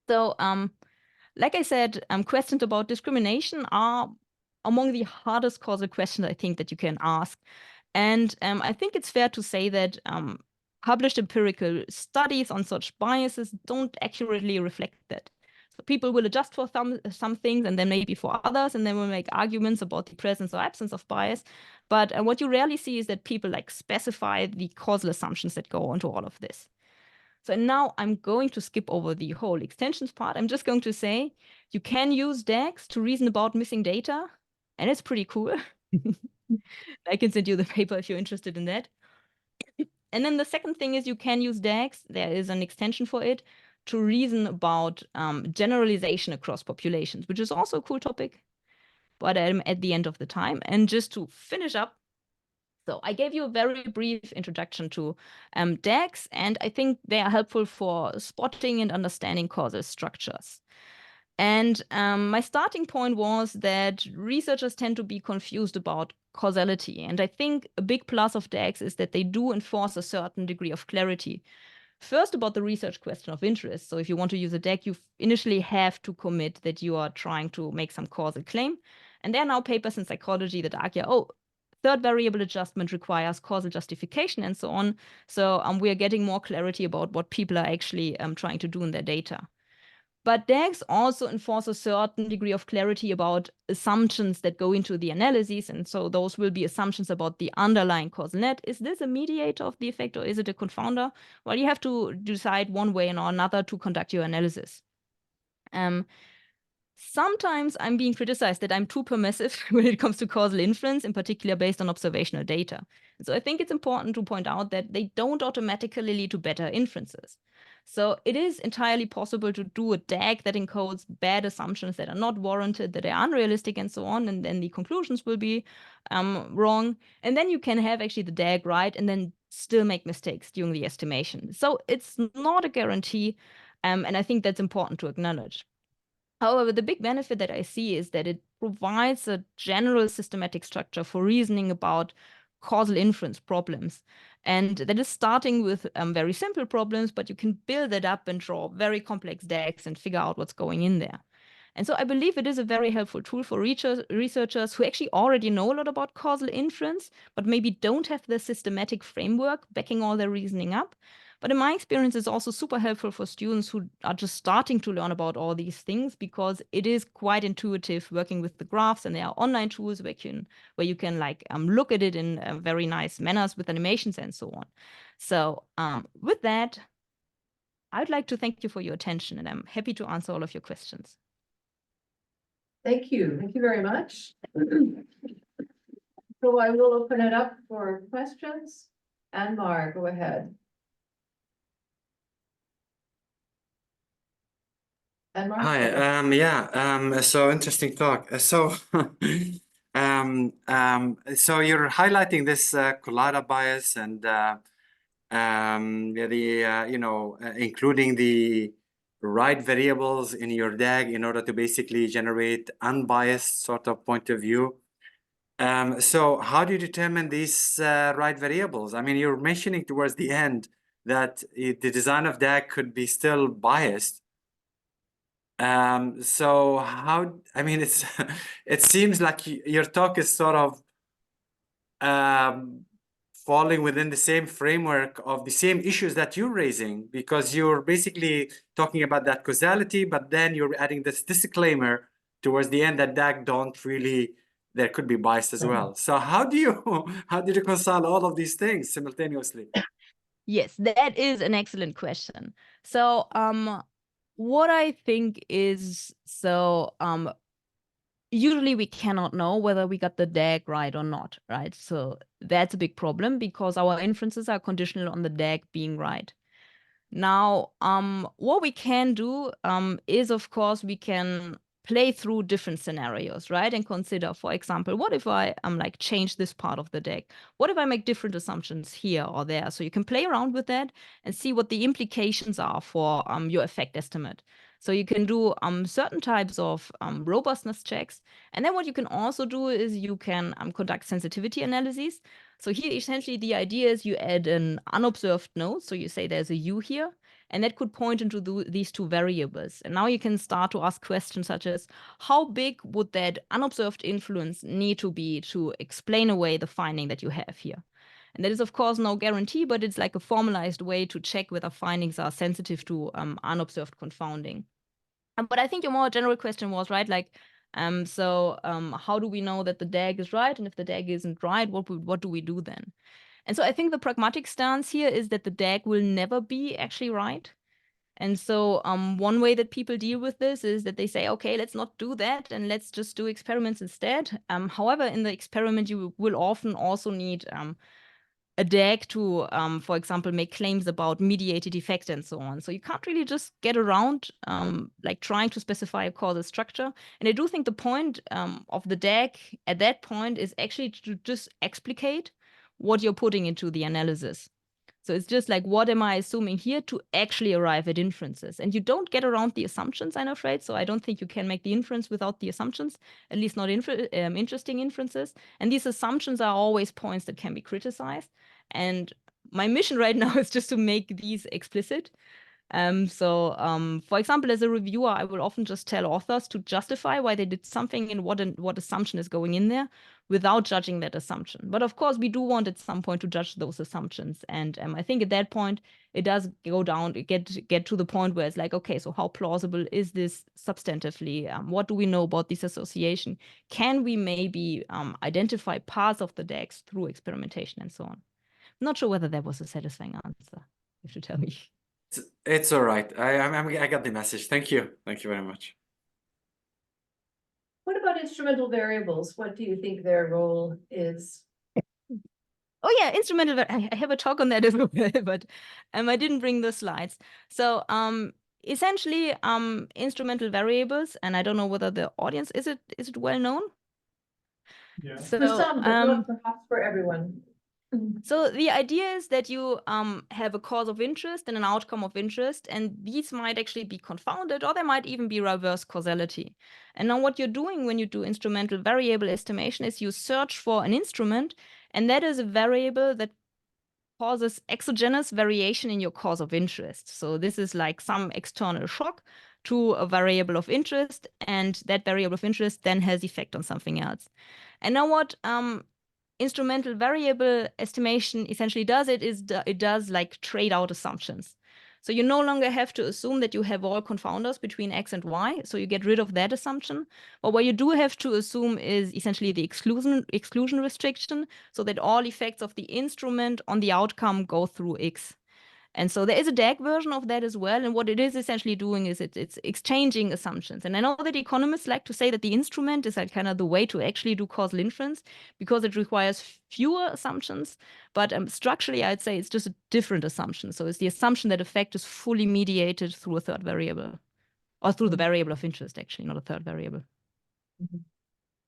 So like I said, questions about discrimination are among the hardest causal questions I think that you can ask. And I think it's fair to say that published empirical studies on such biases don't accurately reflect that. So people will adjust for some things and then maybe for others, and then will make arguments about the presence or absence of bias. But what you rarely see is that people like specify the causal assumptions that go into all of this. So now I'm going to skip over the whole extensions part. I'm just going to say you can use DAGs to reason about missing data, and it's pretty cool. I can send you the paper if you're interested in that. And then the second thing is you can use DAGs. There is an extension for it to reason about generalization across populations, which is also a cool topic, but at the end of the time. And just to finish up, so I gave you a very brief introduction to DAGs, and I think they are helpful for spotting and understanding causal structures. And my starting point was that researchers tend to be confused about causality. And I think a big plus of DAGs is that they do enforce a certain degree of clarity. First, about the research question of interest. So if you want to use a DAG, you initially have to commit that you are trying to make some causal claim. And there are now papers in psychology that argue, oh, third variable adjustment requires causal justification and so on. So we are getting more clarity about what people are actually trying to do in their data. But DAGs also enforce a certain degree of clarity about assumptions that go into the analyses. And so those will be assumptions about the underlying causal net. Is this a mediator of the effect or is it a confounder? Well, you have to decide one way or another to conduct your analysis. Sometimes I'm being criticized that I'm too permissive when it comes to causal inference, in particular based on observational data. So I think it's important to point out that they don't automatically lead to better inferences. So it is entirely possible to do a DAG that encodes bad assumptions that are not warranted, that are unrealistic, and so on, and then the conclusions will be wrong. And then you can have actually the DAG right and then still make mistakes during the estimation. So it's not a guarantee, and I think that's important to acknowledge. However, the big benefit that I see is that it provides a general systematic structure for reasoning about causal inference problems. And that is starting with very simple problems, but you can build it up and draw very complex DAGs and figure out what's going in there. And so I believe it is a very helpful tool for researchers who actually already know a lot about causal inference, but maybe don't have the systematic framework backing all their reasoning up. But in my experience, it's also super helpful for students who are just starting to learn about all these things because it is quite intuitive working with the graphs, and there are online tools where you can like look at it in very nice manners with animations and so on. So with that, I'd like to thank you for your attention, and I'm happy to answer all of your questions. Thank you. Thank you very much. So I will open it up for questions. Anmar, go ahead. Anmar? Hi, so interesting talk. So you're highlighting this collider bias and including the right variables in your DAG in order to basically generate unbiased sort of point of view. So how do you determine these right variables? I mean, you're mentioning towards the end that the design of DAG could be still biased. So how, I mean, it's it seems like your talk is sort of falling within the same framework of the same issues that you're raising, because you're basically talking about that causality, but then you're adding this disclaimer towards the end that DAG don't really, there could be bias as well. So how do you reconcile all of these things simultaneously? Yes, that is an excellent question. So what I think is, usually we cannot know whether we got the DAG right or not, right? So that's a big problem because our inferences are conditional on the DAG being right. Now, what we can do is, of course, we can play through different scenarios, right? And consider, for example, what if I like change this part of the DAG? What if I make different assumptions here or there? So you can play around with that and see what the implications are for your effect estimate. So you can do certain types of robustness checks. And then what you can also do is you can conduct sensitivity analyses. So here, essentially, the idea is you add an unobserved node. So you say there's a U here, and that could point into these two variables. And now you can start to ask questions such as, how big would that unobserved influence need to be to explain away the finding that you have here? And that is, of course, no guarantee, but it's like a formalized way to check whether findings are sensitive to unobserved confounding. But I think your more general question was, right, like, how do we know that the DAG is right? And if the DAG isn't right, what do we do then? And so I think the pragmatic stance here is that the DAG will never be actually right. And so one way that people deal with this is that they say, okay, let's not do that and let's just do experiments instead. However, in the experiment, you will often also need a DAG to, for example, make claims about mediated effect and so on. So you can't really just get around like trying to specify a causal structure. And I do think the point of the DAG at that point is actually to just explicate what you're putting into the analysis. So it's just like, what am I assuming here to actually arrive at inferences? And you don't get around the assumptions, I'm afraid. So I don't think you can make the inference without the assumptions, at least not interesting inferences. And these assumptions are always points that can be criticized. And my mission right now is just to make these explicit. For example, as a reviewer, I will often just tell authors to justify why they did something and what assumption is going in there without judging that assumption. But of course, we do want at some point to judge those assumptions. And I think at that point, it does go down, get to the point where it's like, okay, so how plausible is this substantively? What do we know about this association? Can we maybe identify parts of the DAGs through experimentation and so on? I'm not sure whether that was a satisfying answer. You should tell me. It's all right. I got the message. Thank you. Thank you very much. What about instrumental variables? What do you think their role is? Oh yeah, instrumental. I have a talk on that as well, but I didn't bring the slides. So essentially, instrumental variables, and I don't know whether the audience is it well known. Yeah. So, For some, but not perhaps for everyone. So the idea is that you have a cause of interest and an outcome of interest, and these might actually be confounded, or there might even be reverse causality. And now what you're doing when you do instrumental variable estimation is you search for an instrument, and that is a variable that causes exogenous variation in your cause of interest. So this is like some external shock to a variable of interest, and that variable of interest then has effect on something else. And now what instrumental variable estimation essentially does it does like trade out assumptions. So you no longer have to assume that you have all confounders between X and Y. So you get rid of that assumption. But what you do have to assume is essentially the exclusion restriction, so that all effects of the instrument on the outcome go through X. And so there is a DAG version of that as well. And what it is essentially doing is it's exchanging assumptions. And I know that economists like to say that the instrument is like kind of the way to actually do causal inference because it requires fewer assumptions. But structurally, I'd say it's just a different assumption. So it's the assumption that effect is fully mediated through a third variable, or through the variable of interest, actually, not a third variable.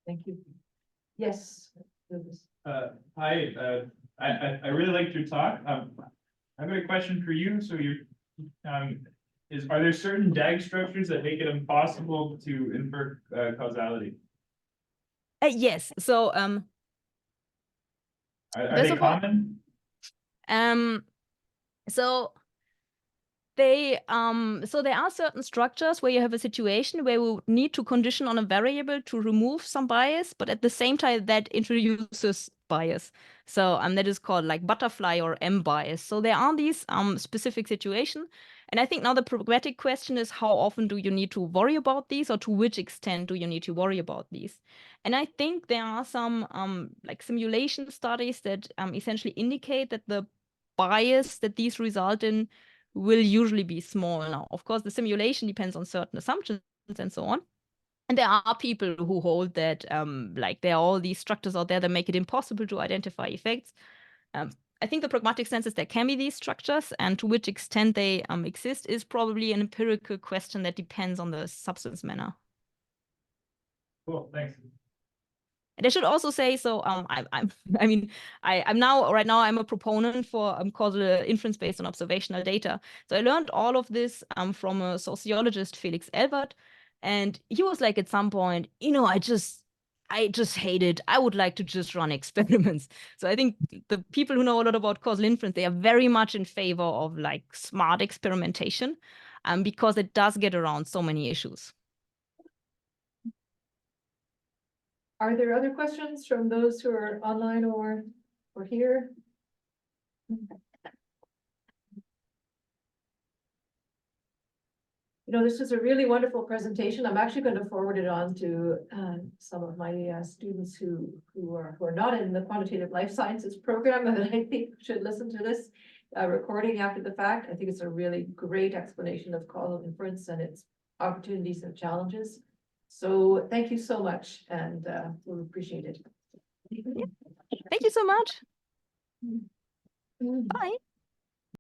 Thank you. Yes. Hi, I really liked your talk. I've got a question for you. So are there certain DAG structures that make it impossible to infer causality? Yes. So are they common? So there are certain structures where you have a situation where we need to condition on a variable to remove some bias, but at the same time that introduces bias. So that is called like butterfly or M bias. So there are these specific situations. And I think now the pragmatic question is how often do you need to worry about these, or to which extent do you need to worry about these? And I think there are some like simulation studies that essentially indicate that the bias that these result in will usually be small. Now, of course, the simulation depends on certain assumptions and so on. And there are people who hold that like there are all these structures out there that make it impossible to identify effects. I think the pragmatic sense is there can be these structures, and to which extent they exist is probably an empirical question that depends on the substance manner. Cool, thanks. And I should also say, so I'm now right now I'm a proponent for causal inference based on observational data. So I learned all of this from a sociologist, Felix Elbert, and he was like at some point, I just hate it. I would like to just run experiments. So I think the people who know a lot about causal inference, they are very much in favor of like smart experimentation, because it does get around so many issues. Are there other questions from those who are online or here? This was a really wonderful presentation. I'm actually going to forward it on to some of my students who are not in the quantitative life sciences program, and I think should listen to this recording after the fact. I think it's a really great explanation of causal inference and its opportunities and challenges. So thank you so much, and we'll appreciate it. Thank you so much. Bye.